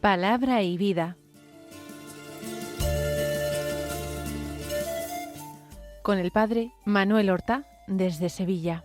Palabra y vida. Con el padre Manuel Horta, desde Sevilla.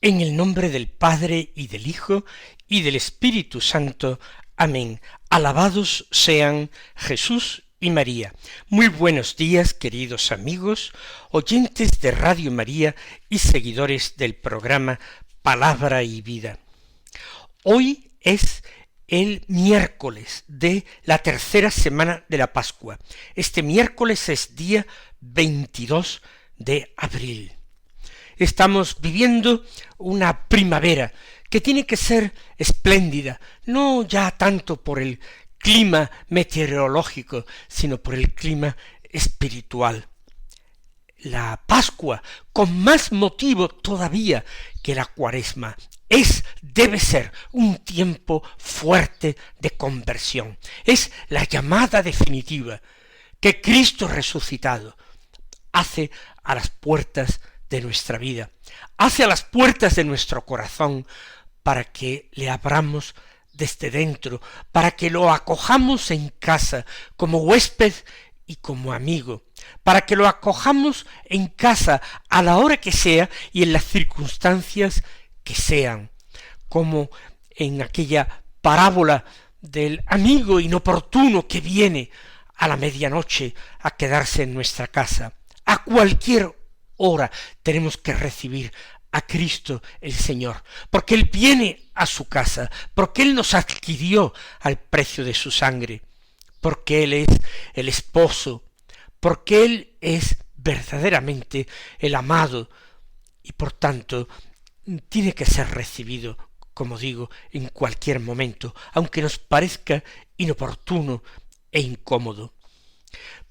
En el nombre del Padre, y del Hijo, y del Espíritu Santo. Amén. Alabados sean Jesús y María. Muy buenos días, queridos amigos, oyentes de Radio María y seguidores del programa Palabra y Vida. Hoy es el miércoles de la tercera semana de la Pascua. Este miércoles es día 22 de abril. Estamos viviendo una primavera que tiene que ser espléndida, no ya tanto por el clima meteorológico, sino por el clima espiritual. La Pascua, con más motivo todavía que la Cuaresma, debe ser un tiempo fuerte de conversión. Es la llamada definitiva que Cristo resucitado hace a las puertas de nuestra vida, hacia las puertas de nuestro corazón, para que le abramos desde dentro, para que lo acojamos en casa como huésped y como amigo, para que lo acojamos en casa a la hora que sea y en las circunstancias que sean, como en aquella parábola del amigo inoportuno que viene a la medianoche a quedarse en nuestra casa. A cualquier hora tenemos que recibir a Cristo el Señor, porque Él viene a su casa, porque Él nos adquirió al precio de su sangre, porque Él es el esposo, porque Él es verdaderamente el amado, y por tanto tiene que ser recibido, como digo, en cualquier momento, aunque nos parezca inoportuno e incómodo.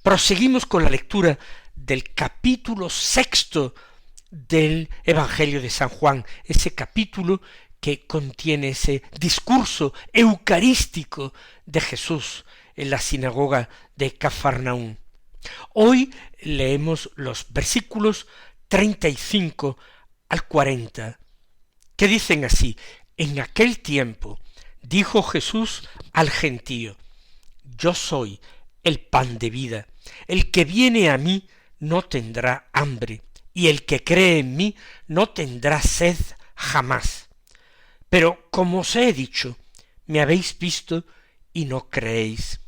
Proseguimos con la lectura del capítulo 6 del Evangelio de San Juan, ese capítulo que contiene ese discurso eucarístico de Jesús en la sinagoga de Cafarnaúm. Hoy leemos los versículos 35 al 40, que dicen así: En aquel tiempo dijo Jesús al gentío: Yo soy el pan de vida, el que viene a mí no tendrá hambre, y el que cree en mí no tendrá sed jamás. Pero como os he dicho, me habéis visto y no creéis.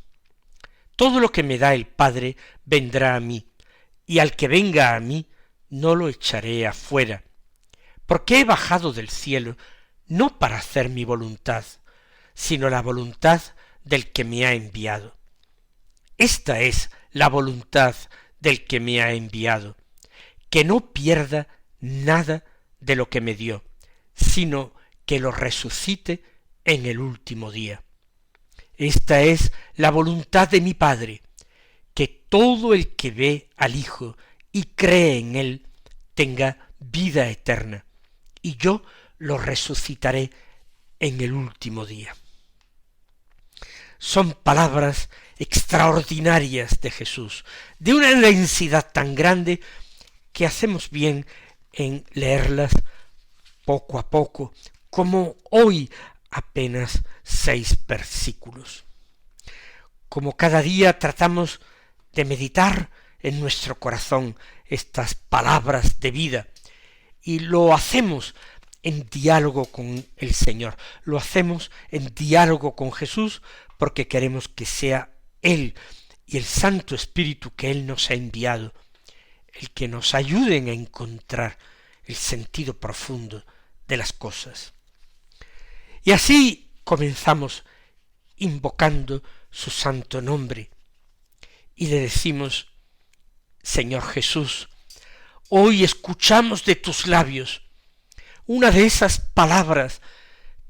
Todo lo que me da el Padre vendrá a mí, y al que venga a mí no lo echaré afuera, porque he bajado del cielo no para hacer mi voluntad, sino la voluntad del que me ha enviado. Esta es la voluntad del que me ha enviado, que no pierda nada de lo que me dio, sino que lo resucite en el último día. Esta es la voluntad de mi Padre, que todo el que ve al Hijo y cree en Él tenga vida eterna, y yo lo resucitaré en el último día. Son palabras extraordinarias de Jesús, de una densidad tan grande que hacemos bien en leerlas poco a poco, como hoy apenas 6 versículos. Como cada día tratamos de meditar en nuestro corazón estas palabras de vida, y lo hacemos en diálogo con el Señor, lo hacemos en diálogo con Jesús, porque queremos que sea Él y el Santo Espíritu que Él nos ha enviado el que nos ayuden a encontrar el sentido profundo de las cosas. Y así comenzamos invocando su santo nombre y le decimos: Señor Jesús, hoy escuchamos de tus labios una de esas palabras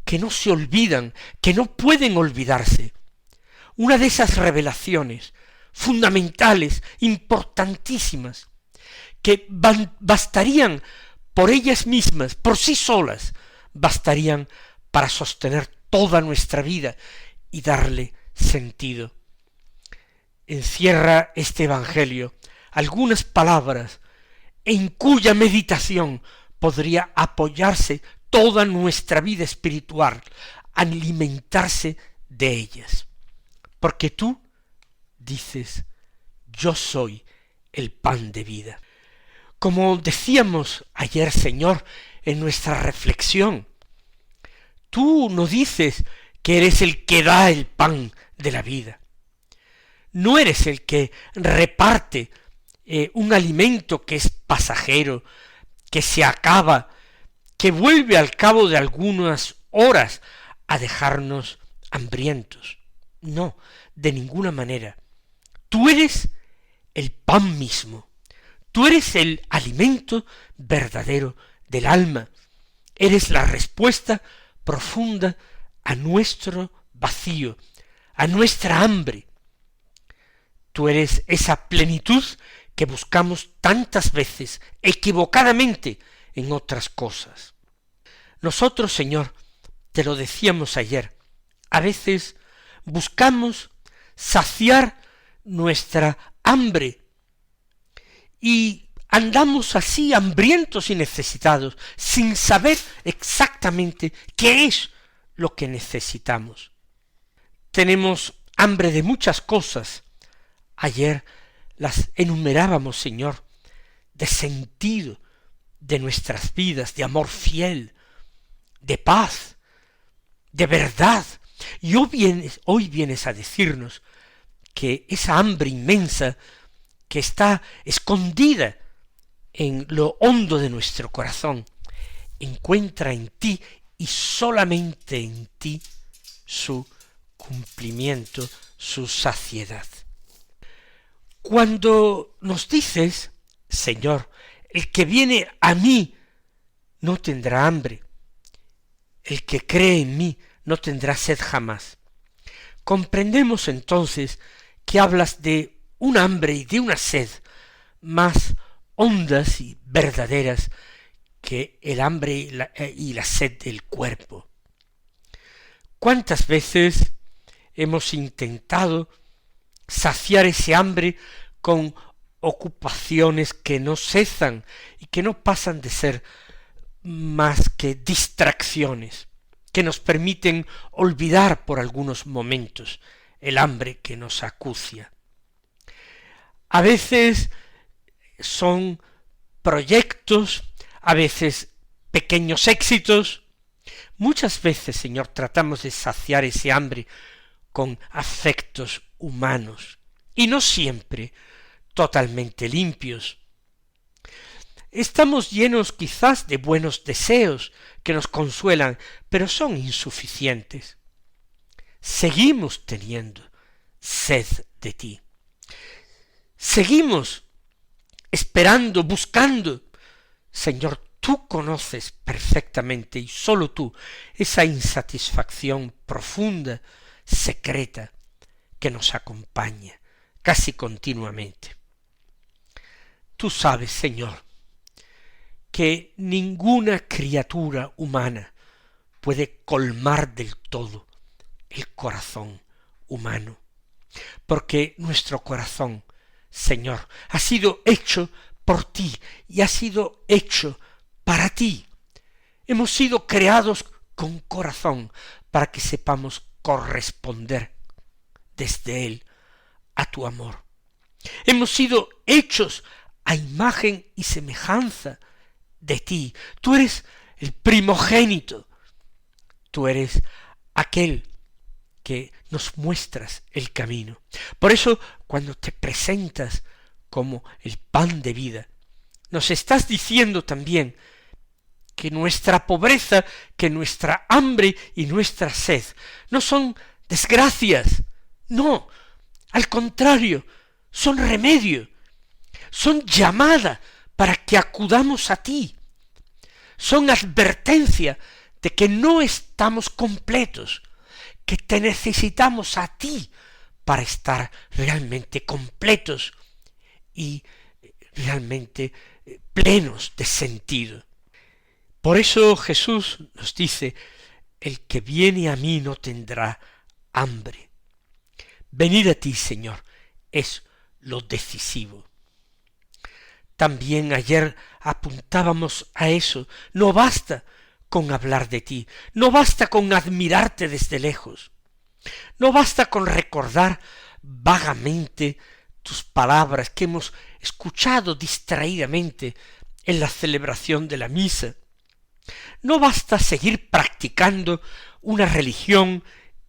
que no se olvidan, que no pueden olvidarse, una de esas revelaciones fundamentales, importantísimas, que bastarían por ellas mismas, por sí solas, bastarían para sostener toda nuestra vida y darle sentido. Encierra este Evangelio algunas palabras en cuya meditación podría apoyarse toda nuestra vida espiritual, alimentarse de ellas. Porque tú dices, yo soy el pan de vida. Como decíamos ayer, Señor, en nuestra reflexión, tú no dices que eres el que da el pan de la vida. No eres el que reparte un alimento que es pasajero, que se acaba, que vuelve al cabo de algunas horas a dejarnos hambrientos. No, de ninguna manera. Tú eres el pan mismo. Tú eres el alimento verdadero del alma. Eres la respuesta profunda a nuestro vacío, a nuestra hambre. Tú eres esa plenitud que buscamos tantas veces, equivocadamente, en otras cosas. Nosotros, Señor, te lo decíamos ayer, a veces buscamos saciar nuestra hambre y andamos así hambrientos y necesitados, sin saber exactamente qué es lo que necesitamos. Tenemos hambre de muchas cosas. Ayer las enumerábamos, Señor, de sentido de nuestras vidas, de amor fiel, de paz, de verdad. Y hoy vienes a decirnos que esa hambre inmensa que está escondida en lo hondo de nuestro corazón, encuentra en ti y solamente en ti su cumplimiento, su saciedad. Cuando nos dices, Señor, el que viene a mí no tendrá hambre, el que cree en mí no tendrá sed jamás, comprendemos entonces que hablas de un hambre y de una sed más hondas y verdaderas que el hambre y la sed del cuerpo. ¿Cuántas veces hemos intentado saciar ese hambre con ocupaciones que no cesan y que no pasan de ser más que distracciones, que nos permiten olvidar por algunos momentos el hambre que nos acucia? A veces son proyectos, a veces pequeños éxitos. Muchas veces, Señor, tratamos de saciar ese hambre con afectos humanos, y no siempre totalmente limpios. Estamos llenos quizás de buenos deseos que nos consuelan, pero son insuficientes. Seguimos teniendo sed de ti. Seguimos esperando, buscando. Señor, tú conoces perfectamente, y sólo tú, esa insatisfacción profunda, secreta, que nos acompaña casi continuamente. Tú sabes, Señor, que ninguna criatura humana puede colmar del todo el corazón humano, porque nuestro corazón, Señor, ha sido hecho por ti y ha sido hecho para ti. Hemos sido creados con corazón para que sepamos corresponder desde él a tu amor. Hemos sido hechos a imagen y semejanza de ti. Tú eres el primogénito. Tú eres aquel que nos muestras el camino. Por eso, cuando te presentas como el pan de vida, nos estás diciendo también que nuestra pobreza, que nuestra hambre y nuestra sed no son desgracias, no, al contrario, son remedio, son llamada para que acudamos a ti, son advertencia de que no estamos completos, que te necesitamos a ti para estar realmente completos y realmente plenos de sentido. Por eso Jesús nos dice: el que viene a mí no tendrá hambre. Venir a ti, Señor, es lo decisivo. También ayer apuntábamos a eso. No basta con hablar de ti, no basta con admirarte desde lejos, no basta con recordar vagamente tus palabras que hemos escuchado distraídamente en la celebración de la misa. No basta seguir practicando una religión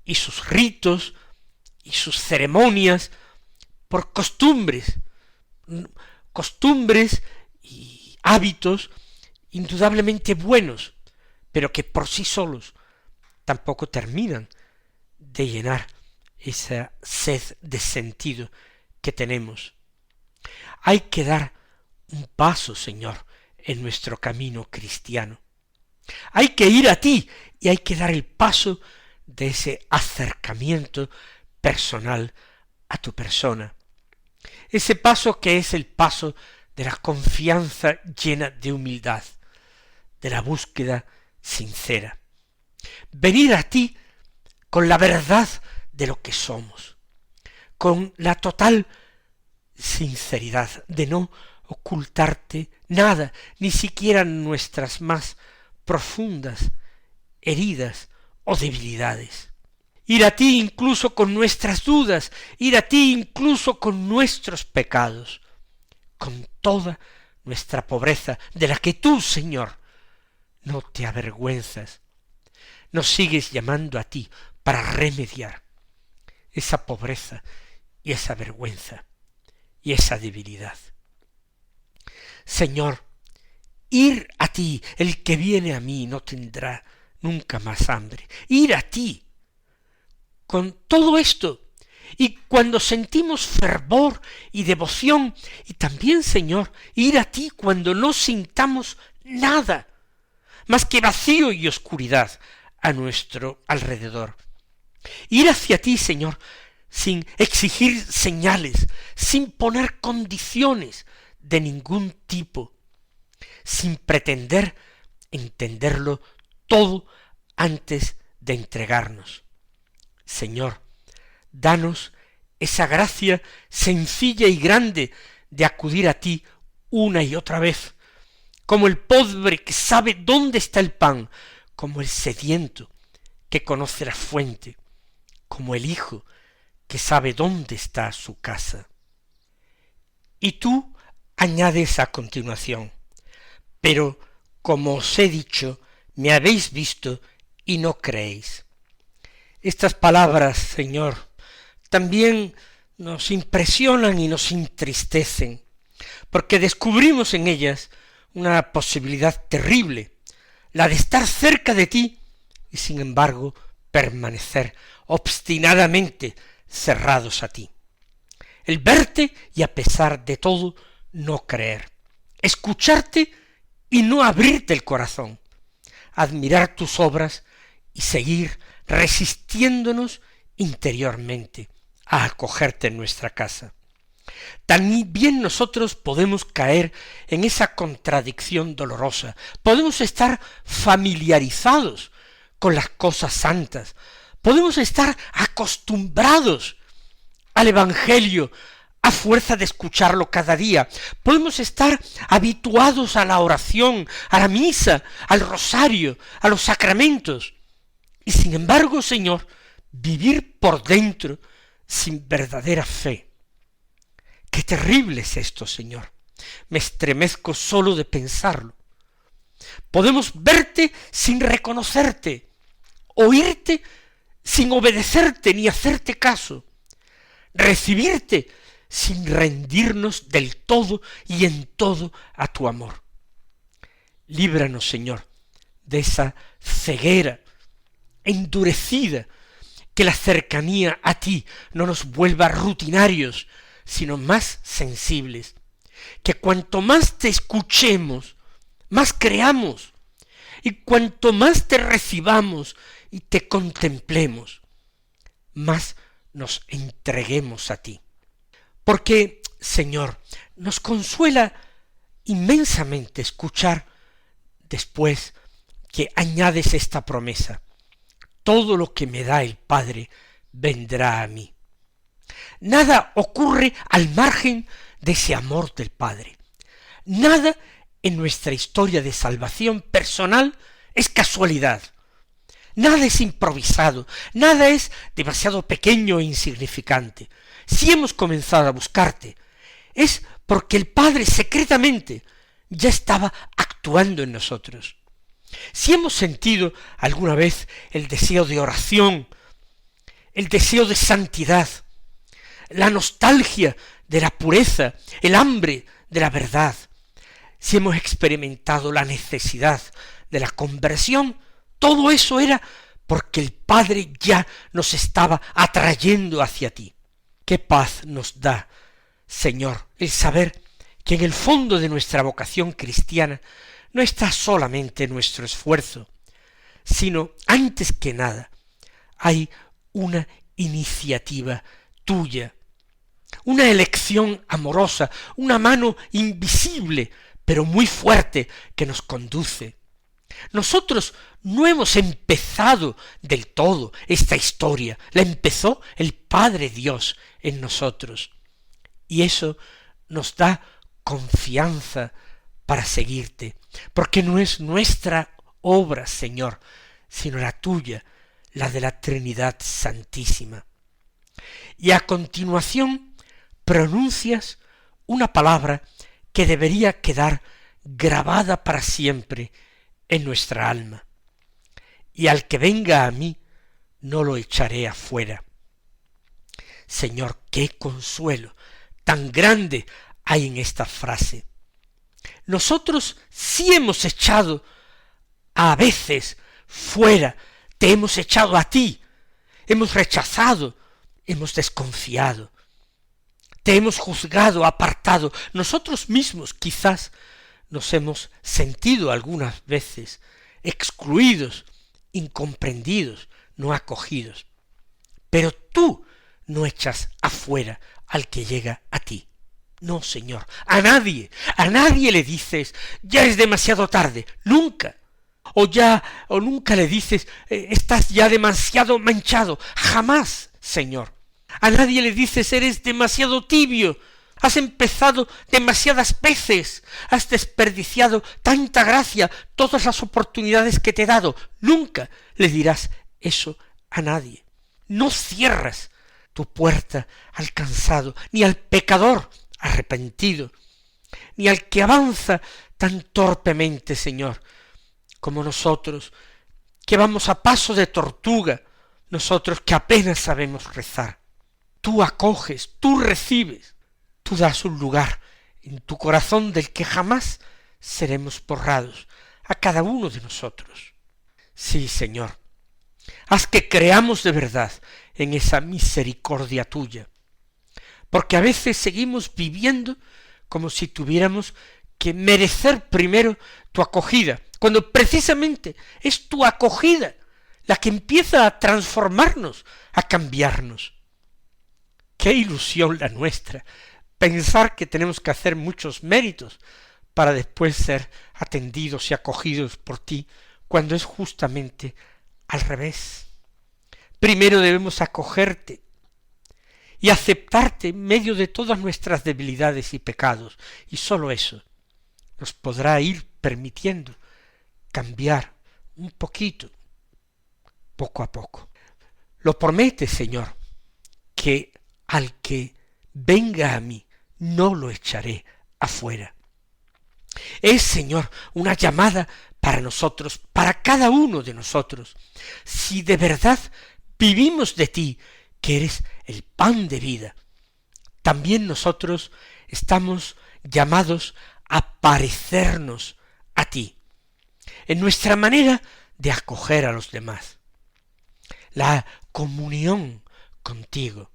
y sus ritos y sus ceremonias por costumbres y hábitos indudablemente buenos, pero que por sí solos tampoco terminan de llenar esa sed de sentido que tenemos. Hay que dar un paso, Señor, en nuestro camino cristiano. Hay que ir a ti y hay que dar el paso de ese acercamiento personal a tu persona. Ese paso que es el paso de la confianza llena de humildad, de la búsqueda sincera. Venir a ti con la verdad de lo que somos, con la total sinceridad de no ocultarte nada, ni siquiera nuestras más profundas heridas o debilidades. Ir a ti incluso con nuestras dudas, ir a ti incluso con nuestros pecados, con toda nuestra pobreza, de la que tú, Señor, no te avergüenzas. Nos sigues llamando a ti para remediar esa pobreza y esa vergüenza y esa debilidad. Señor, ir a ti, el que viene a mí no tendrá nunca más hambre. Ir a ti con todo esto, y cuando sentimos fervor y devoción, y también, Señor, ir a ti cuando no sintamos nada más que vacío y oscuridad a nuestro alrededor. Ir hacia ti, Señor, sin exigir señales, sin poner condiciones de ningún tipo, sin pretender entenderlo todo antes de entregarnos. Señor, danos esa gracia sencilla y grande de acudir a ti una y otra vez, como el pobre que sabe dónde está el pan, como el sediento que conoce la fuente, como el hijo que sabe dónde está su casa. Y tú añades a continuación: pero como os he dicho, me habéis visto y no creéis. Estas palabras, Señor, también nos impresionan y nos entristecen, porque descubrimos en ellas una posibilidad terrible, la de estar cerca de ti y sin embargo permanecer obstinadamente cerrados a ti. El verte y a pesar de todo no creer, escucharte y no abrirte el corazón, admirar tus obras y seguir resistiéndonos interiormente a acogerte en nuestra casa. También nosotros podemos caer en esa contradicción dolorosa, podemos estar familiarizados con las cosas santas, podemos estar acostumbrados al Evangelio a fuerza de escucharlo cada día, podemos estar habituados a la oración, a la misa, al rosario, a los sacramentos, y sin embargo, Señor, vivir por dentro sin verdadera fe. ¡Qué terrible es esto, Señor! Me estremezco solo de pensarlo. Podemos verte sin reconocerte, oírte sin obedecerte ni hacerte caso, recibirte sin rendirnos del todo y en todo a tu amor. Líbranos, Señor, de esa ceguera endurecida, que la cercanía a ti no nos vuelva rutinarios, sino más sensibles, que cuanto más te escuchemos, más creamos, y cuanto más te recibamos y te contemplemos, más nos entreguemos a ti. Porque, Señor, nos consuela inmensamente escuchar después que añades esta promesa: todo lo que me da el Padre vendrá a mí. Nada ocurre al margen de ese amor del Padre. Nada en nuestra historia de salvación personal es casualidad. Nada es improvisado, nada es demasiado pequeño e insignificante. Si hemos comenzado a buscarte, es porque el Padre secretamente ya estaba actuando en nosotros. Si hemos sentido alguna vez el deseo de oración, el deseo de santidad, la nostalgia de la pureza, el hambre de la verdad, si hemos experimentado la necesidad de la conversión, todo eso era porque el Padre ya nos estaba atrayendo hacia ti. Qué paz nos da, Señor, el saber que en el fondo de nuestra vocación cristiana no está solamente nuestro esfuerzo, sino antes que nada hay una iniciativa tuya, una elección amorosa, una mano invisible pero muy fuerte que nos conduce. Nosotros no hemos empezado del todo esta historia, la empezó el Padre Dios en nosotros, y eso nos da confianza para seguirte, porque no es nuestra obra, Señor, sino la tuya, la de la Trinidad Santísima. Y a continuación pronuncias una palabra que debería quedar grabada para siempre en nuestra alma: y al que venga a mí no lo echaré afuera. Señor, qué consuelo tan grande hay en esta frase. Nosotros sí hemos echado a veces fuera, te hemos echado a ti, hemos rechazado, hemos desconfiado, te hemos juzgado, apartado. Nosotros mismos quizás nos hemos sentido algunas veces excluidos, incomprendidos, no acogidos. Pero tú no echas afuera al que llega a ti. No, Señor, a nadie le dices, ya es demasiado tarde, nunca. O nunca le dices, estás ya demasiado manchado, jamás, Señor. A nadie le dices, eres demasiado tibio, has empezado demasiadas veces, has desperdiciado tanta gracia, todas las oportunidades que te he dado. Nunca le dirás eso a nadie. No cierras tu puerta al cansado, ni al pecador arrepentido, ni al que avanza tan torpemente, Señor, como nosotros, que vamos a paso de tortuga, nosotros que apenas sabemos rezar. Tú acoges, tú recibes, tú das un lugar en tu corazón del que jamás seremos borrados, a cada uno de nosotros. Sí, Señor, haz que creamos de verdad en esa misericordia tuya, porque a veces seguimos viviendo como si tuviéramos que merecer primero tu acogida, cuando precisamente es tu acogida la que empieza a transformarnos, a cambiarnos. Qué ilusión la nuestra, pensar que tenemos que hacer muchos méritos para después ser atendidos y acogidos por ti, cuando es justamente al revés. Primero debemos acogerte y aceptarte en medio de todas nuestras debilidades y pecados, y sólo eso nos podrá ir permitiendo cambiar un poquito, poco a poco. Lo promete, Señor, que al que venga a mí no lo echaré afuera. Es, Señor, una llamada para nosotros, para cada uno de nosotros. Si de verdad vivimos de ti, que eres el pan de vida, también nosotros estamos llamados a parecernos a ti, en nuestra manera de acoger a los demás. La comunión contigo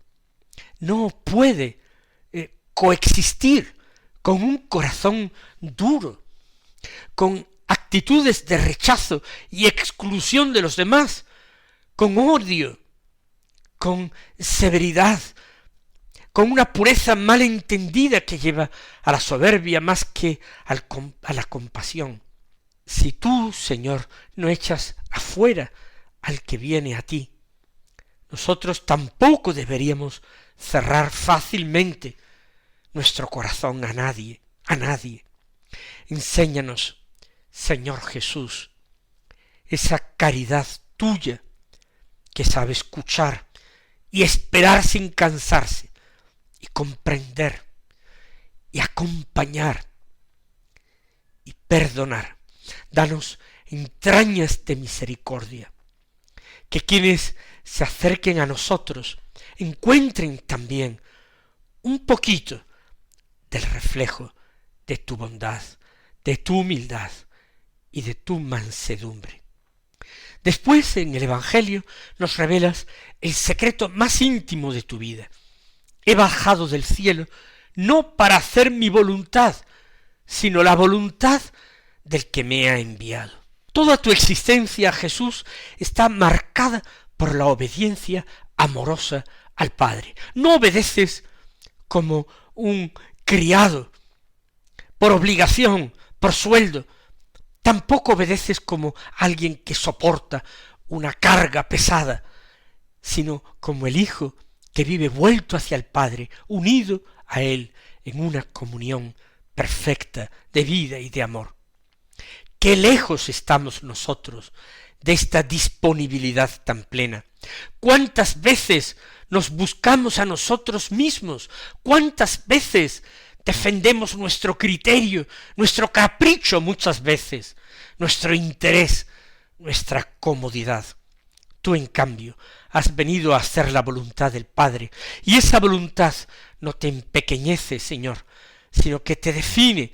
no puede coexistir con un corazón duro, con actitudes de rechazo y exclusión de los demás, con odio, con severidad, con una pureza mal entendida que lleva a la soberbia más que a la compasión. Si tú, Señor, no echas afuera al que viene a ti, nosotros tampoco deberíamos cerrar fácilmente nuestro corazón a nadie, a nadie. Enséñanos, Señor Jesús, esa caridad tuya que sabe escuchar y esperar sin cansarse, y comprender, y acompañar, y perdonar. Danos entrañas de misericordia, que quienes se acerquen a nosotros encuentren también un poquito del reflejo de tu bondad, de tu humildad y de tu mansedumbre. Después, en el Evangelio, nos revelas el secreto más íntimo de tu vida. He bajado del cielo no para hacer mi voluntad, sino la voluntad del que me ha enviado. Toda tu existencia, Jesús, está marcada por la obediencia amorosa al Padre. No obedeces como un criado, por obligación, por sueldo. Tampoco obedeces como alguien que soporta una carga pesada, sino como el Hijo que vive vuelto hacia el Padre, unido a Él en una comunión perfecta de vida y de amor. Qué lejos estamos nosotros de esta disponibilidad tan plena. ¿Cuántas veces nos buscamos a nosotros mismos? ¿Cuántas veces defendemos nuestro criterio, nuestro capricho muchas veces, nuestro interés, nuestra comodidad? Tú, en cambio, has venido a hacer la voluntad del Padre, y esa voluntad no te empequeñece, Señor, sino que te define,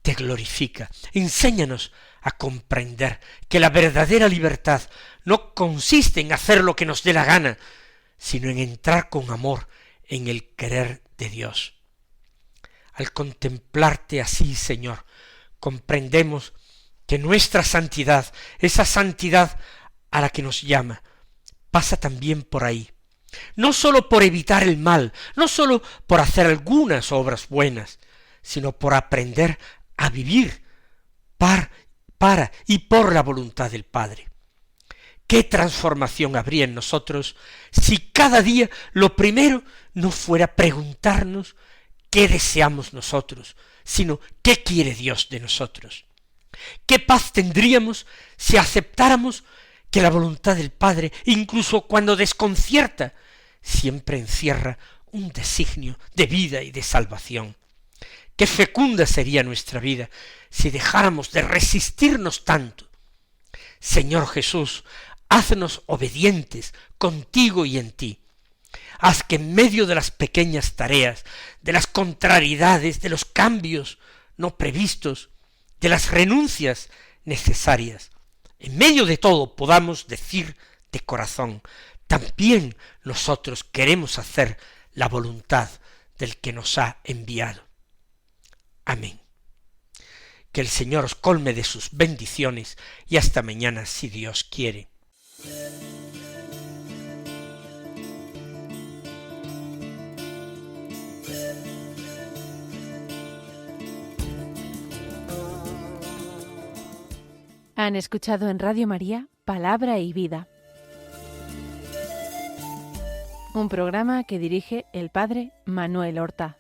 te glorifica. Enséñanos a comprender que la verdadera libertad no consiste en hacer lo que nos dé la gana, sino en entrar con amor en el querer de Dios. Al contemplarte así, Señor, comprendemos que nuestra santidad, esa santidad a la que nos llama, pasa también por ahí. No sólo por evitar el mal, no sólo por hacer algunas obras buenas, sino por aprender a vivir para y por la voluntad del Padre. ¿Qué transformación habría en nosotros si cada día lo primero no fuera preguntarnos qué deseamos nosotros, sino qué quiere Dios de nosotros? ¿Qué paz tendríamos si aceptáramos que la voluntad del Padre, incluso cuando desconcierta, siempre encierra un designio de vida y de salvación? Qué fecunda sería nuestra vida si dejáramos de resistirnos tanto. Señor Jesús, haznos obedientes contigo y en ti. Haz que en medio de las pequeñas tareas, de las contrariedades, de los cambios no previstos, de las renuncias necesarias, en medio de todo podamos decir de corazón, también nosotros queremos hacer la voluntad del que nos ha enviado. Amén. Que el Señor os colme de sus bendiciones y hasta mañana si Dios quiere. Han escuchado en Radio María Palabra y Vida, un programa que dirige el Padre Manuel Horta.